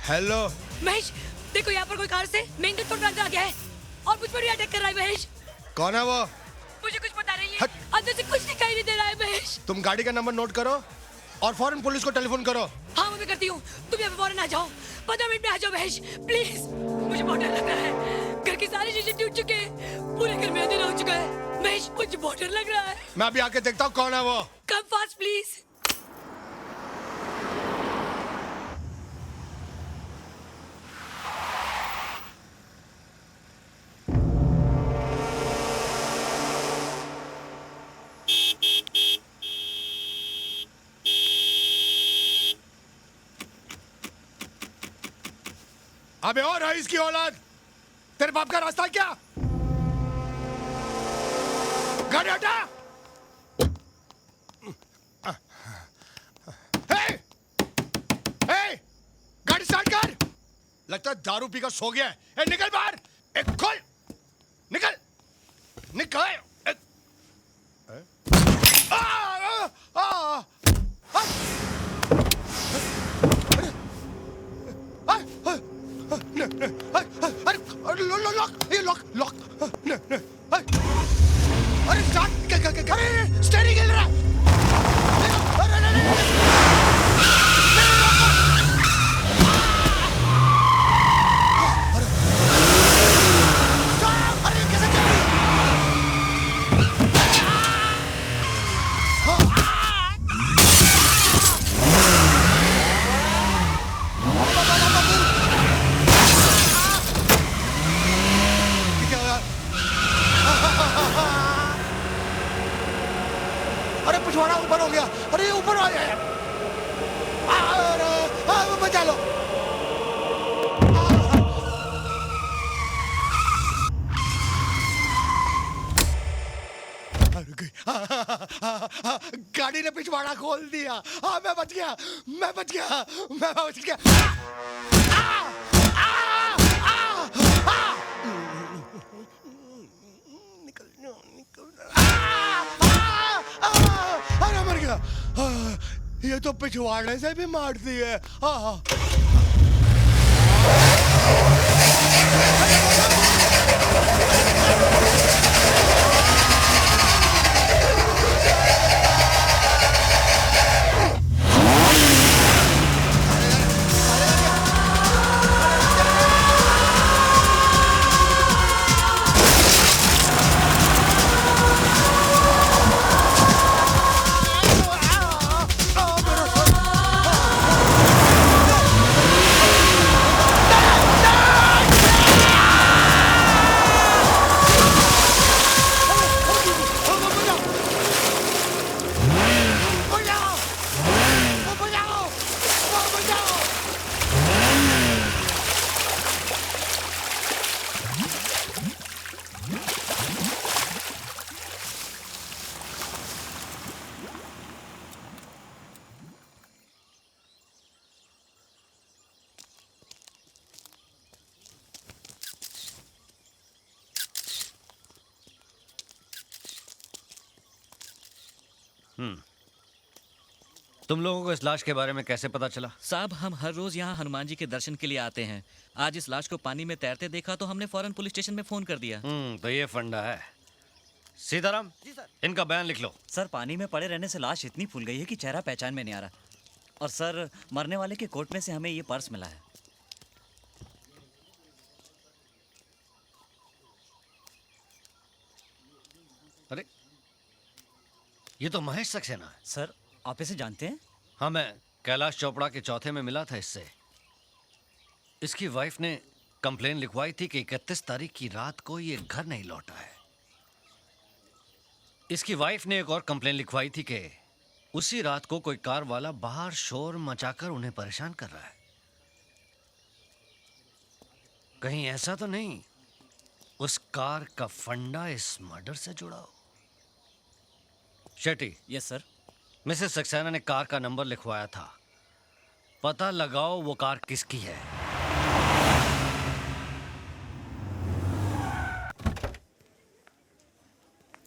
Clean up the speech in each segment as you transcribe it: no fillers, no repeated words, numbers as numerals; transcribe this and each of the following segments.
Hello Mahesh, देखो यहाँ पर कोई कार से मेन गेट पर अंदर आ गया है और मुझ पर भी अटैक कर रहा है महेश। कौन है वो? मुझे कुछ पता नहीं है, अंदर से कुछ दिखाई नहीं दे रहा है महेश। तुम गाड़ी का नंबर नोट करो और फौरन पुलिस को टेलीफोन करो। हाँ मैं करती हूँ, तुम यहाँ पे फौरन आ जाओ, 15 मिनट में आ जाओ महेश प्लीज। मुझे बहुत डर लग रहा है, घर के सारे शीशे टूट चुके हैं, पूरे घर में अंधेरा हो चुका है महेश, मुझे बहुत डर लग रहा है। मैं अभी आके देखता हूँ कौन है वो। Come fast please. अबे और है इसकी औलाद, तेरे बाप का रास्ता क्या? गाड़ी हटा। हे! हे! गाड़ी स्टार्ट कर। लगता है दारू पीकर सो गया है। ए, निकल बाहर। एक खोल, निकल निकल। आ, आ, आ, आ, अरे लॉक लॉक। अरे स्टार्ट, अरे स्टीयरिंग हिल रहा है। अरे कैसे चल रही है? अरे पिछवाड़ा ऊपर हो गया। अरे ऊपर आ गया। अरे बचा लो। गाड़ी ने पिछवाड़ा खोल दिया। हाँ मैं बच गया, मैं बच गया, मैं बच गया। अरे मर गया। ये तो पिछवाड़े से भी मारती है। तुम लोगों को इस लाश के बारे में कैसे पता चला? साहब हम हर रोज यहाँ हनुमान जी के दर्शन के लिए आते हैं। आज इस लाश को पानी में तैरते देखा तो हमने फौरन पुलिस स्टेशन में फोन कर दिया। तो ये फंडा है। सीताराम जी सर, इनका बयान लिख लो। सर पानी में पड़े रहने से लाश इतनी फूल गई है कि चेहरा पहचान में नहीं आ रहा। और सर मरने वाले के कोट में से हमें ये पर्स मिला है। अरे ये तो महेश सक्सेना है। सर आप इसे जानते हैं? हाँ, मैं कैलाश चोपड़ा के चौथे में मिला था इससे। इसकी वाइफ ने कंप्लेन लिखवाई थी कि 31 तारीख की रात को ये घर नहीं लौटा है। इसकी वाइफ ने एक और कंप्लेन लिखवाई थी कि उसी रात को कोई कार वाला बाहर शोर मचाकर उन्हें परेशान कर रहा है। कहीं ऐसा तो नहीं उस कार का फंडा इस मर्डर से जुड़ा हो? Shetty. Yes sir. Mrs Saxena ने कार का नंबर लिखवाया था, पता लगाओ वो कार किसकी है।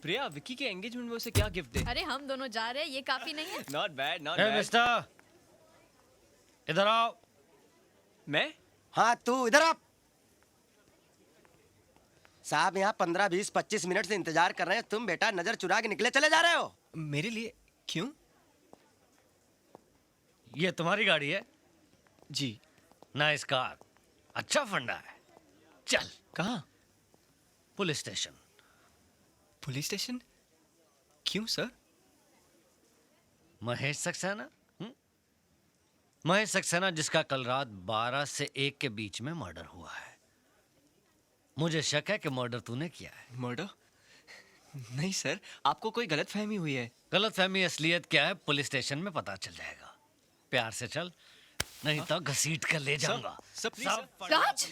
प्रिया, विक्की के एंगेजमेंट में उसे क्या गिफ्ट दे? अरे हम दोनों जा रहे हैं, ये काफी नहीं है? Not bad, not hey bad. Mister, इधर आओ। मैं? हाँ तू इधर आप। साहब यहाँ 15, 20, 25 मिनट से इंतजार कर रहे हैं, तुम बेटा नजर चुरा के निकले चले जा रहे हो। मेरे लिए क्यों? ये तुम्हारी गाड़ी है? जी। नाइस कार, अच्छा फंडा है। चल कहाँ? Police station. Police station? क्यों सर? महेश सक्सेना? महेश सक्सेना जिसका कल रात 12 से 1 के बीच में मर्डर हुआ है। मुझे शक है कि मर्डर तूने किया है। मर्डर? नहीं सर, आपको कोई गलतफहमी हुई है। गलतफहमी असलियत क्या है पुलिस स्टेशन में पता चल जाएगा। प्यार से चल, नहीं तो घसीट कर ले जाऊंगा। Sir, please sir. राज,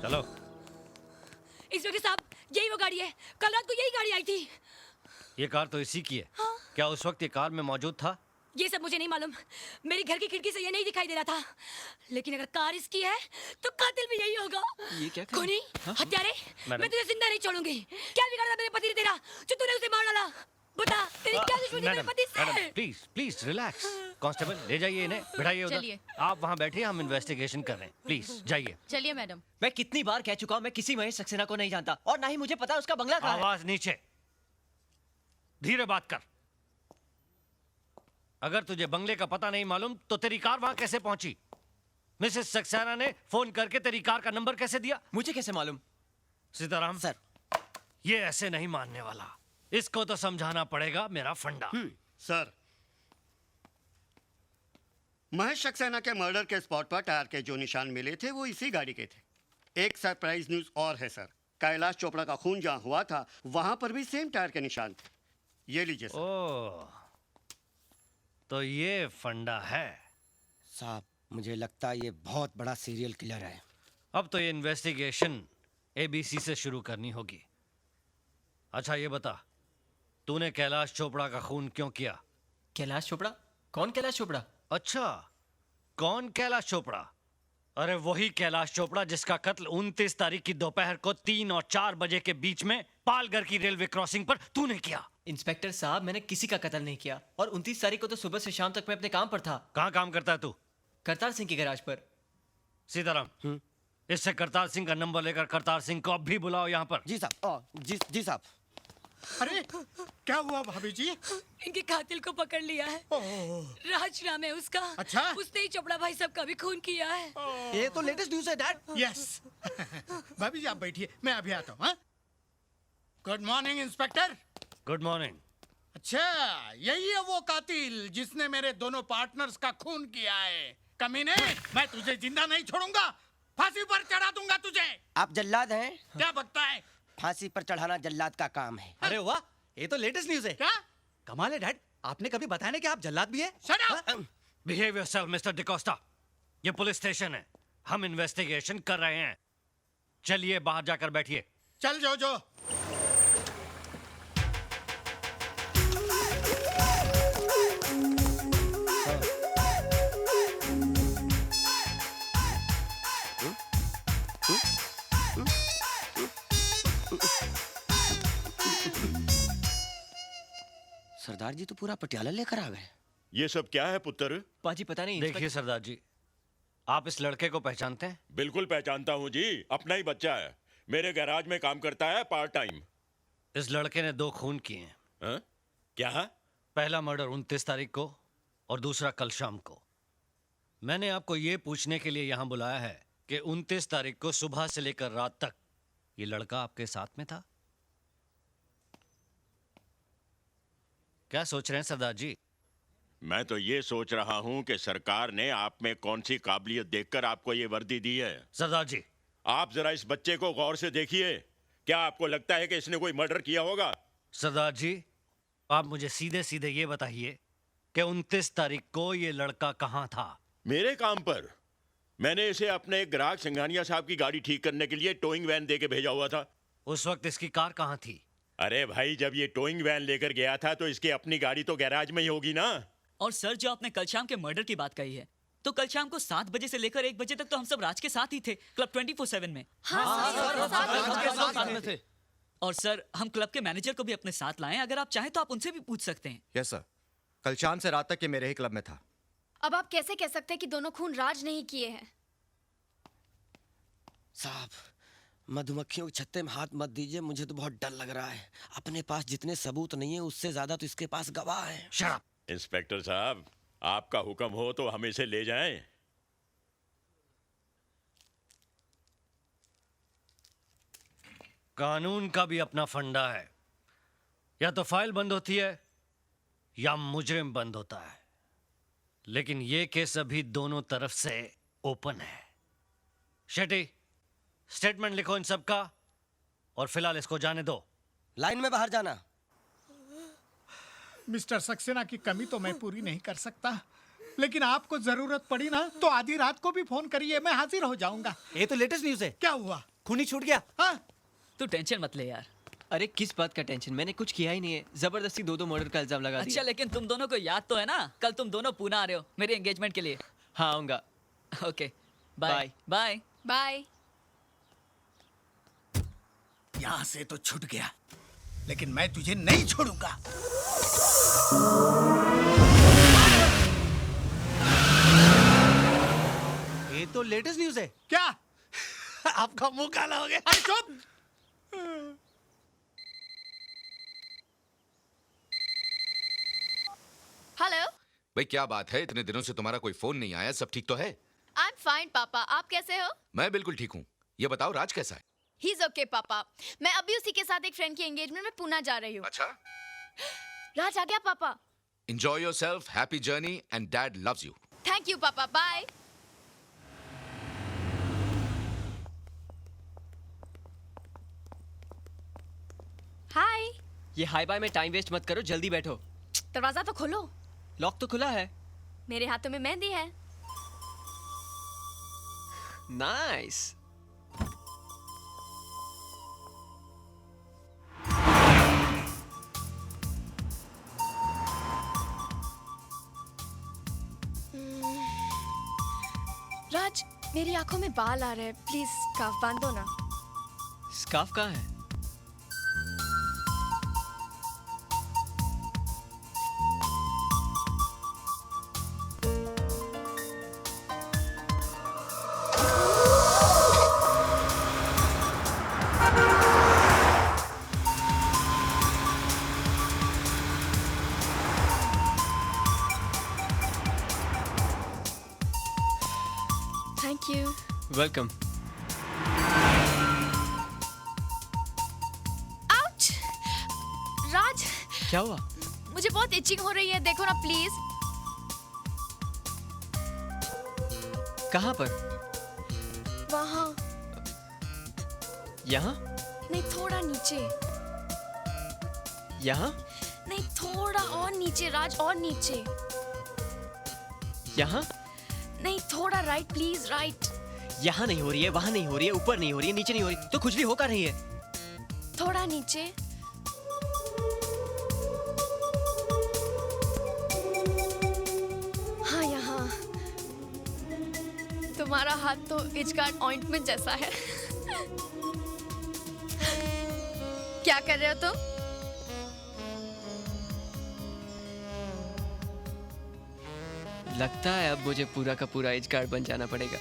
चलो। इंस्पेक्टर साहब, यही वो गाड़ी है। कल रात को यही गाड़ी आई थी। ये कार तो इसी की है। क्या उस वक्त ये कार में मौजूद था? ये सब मुझे नहीं मालूम। मेरी घर की खिड़की से ये नहीं दिखाई दे रहा था। लेकिन अगर कार इसकी है तो कातिल भी यही होगा। ये क्या कर- कौनी? हाँ? हत्यारे? मैडम। मैं तुझे जिंदा नहीं छोड़ूंगी। क्या बिगाड़ा मेरे पति ने तेरा जो तूने उसे मार डाला? बता, तेरी क्या दुश्मनी मेरे मैडम, पति से? Madam, please please relax. Constable ले जाइए इन्हें, बिठाइए उधर। चलिए। आप वहाँ बैठिए, हम इन्वेस्टिगेशन कर रहे हैं। प्लीज जाइए। चलिए मैडम। मैं कितनी बार कह चुका हूँ, मैं किसी महेश सक्सेना को नहीं जानता और ना ही मुझे पता है उसका बंगला कहाँ है। आवाज नीचे, धीरे बात कर। अगर तुझे बंगले का पता नहीं मालूम तो तेरी कार वहां कैसे पहुंची? मिसेस सक्सेना ने फोन करके तेरी कार का नंबर कैसे दिया? मुझे कैसे मालूम? सीताराम सर। ये ऐसे नहीं मानने वाला। इसको तो समझाना पड़ेगा मेरा फंडा। सर, महेश सक्सेना के मर्डर के स्पॉट पर टायर के जो निशान मिले थे वो इसी गाड़ी के थे। एक सरप्राइज न्यूज और है सर, कैलाश चोपड़ा का खून जहां हुआ था वहां पर भी सेम टायर के निशान थे। ये लीजिए सर। ओह, तो ये फंडा है। साहब मुझे लगता है ये बहुत बड़ा सीरियल किलर है। अब तो ये इन्वेस्टिगेशन एबीसी से शुरू करनी होगी। अच्छा ये बता, तूने कैलाश चोपड़ा का खून क्यों किया? कैलाश चोपड़ा? कौन कैलाश चोपड़ा? अच्छा, कौन कैलाश चोपड़ा? अरे वही कैलाश चोपड़ा जिसका कत्ल 29 तारीख की दोपहर को 3 और 4 बजे के बीच में पालघर की रेलवे क्रॉसिंग पर तूने किया। इंस्पेक्टर साहब, मैंने किसी का कत्ल नहीं किया और 29 तारीख को तो सुबह से शाम तक मैं अपने काम पर था। कहाँ काम करता है तू? करतार सिंह के गैराज पर। सीताराम, इससे करतार सिंह का नंबर लेकर करतार सिंह को अब भी बुलाओ यहाँ पर। जी साहब। जी साहब। अरे क्या हुआ भाभी जी? इनके कातिल को पकड़ लिया है। राज नाम है उसका। अच्छा? उसने ही चोपड़ा भाई साहब का भी खून किया है। ये तो लेटेस्ट न्यूज़ है डैड। यस। भाभी जी आप बैठिए, मैं अभी आता हूँ। Good morning inspector. Good morning. अच्छा, यही है वो कातिल जिसने मेरे दोनों पार्टनर्स का खून किया है। कमीने, मैं तुझे जिंदा नहीं छोड़ूंगा, फांसी पर चढ़ा दूंगा तुझे। आप जल्लाद हैं? क्या बकता है? फांसी पर चढ़ाना जल्लाद का काम है। अरे वाह, ये तो लेटेस्ट न्यूज़ है। क्या? कमाल है डैड, आपने कभी बताया नहीं कि आप जल्लाद भी है? Shut up! Behave yourself mister D'Costa. ये पुलिस स्टेशन है, हम इन्वेस्टिगेशन कर रहे हैं। चलिए बाहर जाकर बैठिए। चल जो जो। सरदार जी तो पूरा पटियाला लेकर आ गए। ये सब क्या है पुत्र? पाजी पता नहीं। देखिए सरदार जी, आप इस लड़के को पहचानते हैं? बिल्कुल पहचानता हूँ जी, अपना ही बच्चा है। मेरे गैराज में काम करता है पार्ट टाइम। इस लड़के ने 2 खून किए हैं। हाँ? क्या? पहला मर्डर 29 तारीख को और दूसरा कल शाम को। मैंने आपको ये पूछने के लिए यहाँ बुलाया है कि 29 तारीख को सुबह से लेकर रात तक ये लड़का आपके साथ में था? क्या सोच रहे हैं सरदार जी? मैं तो ये सोच रहा हूँ कि सरकार ने आप में कौन सी काबिलियत देखकर आपको ये वर्दी दी है। सरदार जी, आप जरा इस बच्चे को गौर से देखिए। क्या आपको लगता है कि इसने कोई मर्डर किया होगा? सरदार जी, आप मुझे सीधे सीधे ये बताइए कि 29 तारीख को ये लड़का कहाँ था? मेरे काम पर। मैंने इसे अपने एक ग्राहक सिंघानिया साहब की गाड़ी ठीक करने के लिए टोइंग वैन दे के भेजा हुआ था। उस वक्त इसकी कार कहाँ थी? अरे भाई, जब ये टोइंग वैन लेकर गया था तो इसकी अपनी गाड़ी तो गैराज में ही होगी ना। और सर, जो आपने कल शाम के मर्डर की बात कही है, तो कल शाम को 7 बजे से लेकर 1 बजे तक तो हम सब राज के साथ ही थे, क्लब 24/7 में। और सर, हम क्लब के मैनेजर को भी अपने साथ लाएं। अगर आप चाहें तो आप उनसे भी पूछ सकते हैं। यस सर, कल शाम से रात तक ये मेरे ही क्लब में था। अब आप कैसे कह सकते हैं कि दोनों खून राज नहीं किए हैं? साहब, मधुमक्खियों के छत्ते में हाथ मत दीजिए, मुझे तो बहुत डर लग रहा है। अपने पास जितने सबूत नहीं है उससे ज्यादा तो इसके पास गवाह है। Shut up. इंस्पेक्टर साहब, आपका हुक्म हो तो हम इसे ले जाएं। कानून का भी अपना फंडा है, या तो फाइल बंद होती है या मुजरिम बंद होता है, लेकिन ये केस अभी दोनों तरफ से ओपन है। शेट्टी, स्टेटमेंट लिखो इन सब का और फिलहाल इसको जाने दो। लाइन में बाहर जाना। मिस्टर सक्सेना की कमी तो मैं पूरी नहीं कर सकता, लेकिन आपको जरूरत पड़ी ना तो आधी रात को भी फोन करिए, मैं हाजिर हो जाऊंगा। ये तो लेटेस्ट न्यूज है। क्या हुआ? खूनी छूट गया। हाँ? तू टेंशन मत ले यार। अरे किस बात का टेंशन, मैंने कुछ किया ही नहीं है। जबरदस्ती 2 मर्डर का इल्जाम लगा दिया। अच्छा, लेकिन तुम दोनों को याद तो है ना, कल तुम दोनों पुणे आ रहे हो मेरे एंगेजमेंट के लिए। हाँ आऊंगा। Okay, bye bye bye. यहाँ से तो छूट गया, लेकिन मैं तुझे नहीं छोड़ूंगा। ये तो लेटेस्ट न्यूज है। क्या? आपका मुंह काला हो गया। अरे चुप! हेलो। भाई क्या बात है, इतने दिनों से तुम्हारा कोई फोन नहीं आया, सब ठीक तो है? आई एम फाइन पापा, आप कैसे हो? मैं बिल्कुल ठीक हूँ। ये बताओ राज कैसा है? ही इज ओके पापा। मैं अभी उसी के साथ एक फ्रेंड की एंगेजमेंट में पुणे जा रही हूँ। अच्छा, राज आ गया पापा। Enjoy yourself, happy journey and dad loves you. Thank you पापा, बाय। हाय। ये हाई बाय में टाइम वेस्ट मत करो, जल्दी बैठो। दरवाजा तो खोलो। लॉक तो खुला है। मेरे हाथों में मेहंदी है। नाइस। राज, मेरी आंखों में बाल आ रहे हैं, प्लीज स्कार्फ बांध दो ना। स्कार्फ कहाँ है? Thank you. वेलकम। आउच! राज, क्या हुआ? मुझे बहुत इचिंग हो रही है, देखो ना प्लीज। कहाँ पर? वहाँ। यहाँ? नहीं, थोड़ा नीचे। यहाँ? नहीं, थोड़ा और नीचे राज, और नीचे। यहाँ? नहीं, थोड़ा राइट प्लीज, राइट। यहाँ नहीं हो रही है, वहाँ नहीं हो रही है, ऊपर नहीं हो रही है, नीचे नहीं हो रही, तो खुजली हो कर रही है। थोड़ा नीचे। हाँ, यहाँ। तुम्हारा हाथ तो इचगार्ड ऑइंटमेंट जैसा है। क्या कर रहे हो तुम? लगता है अब मुझे पूरा का पूरा एज गार्ड बन जाना पड़ेगा।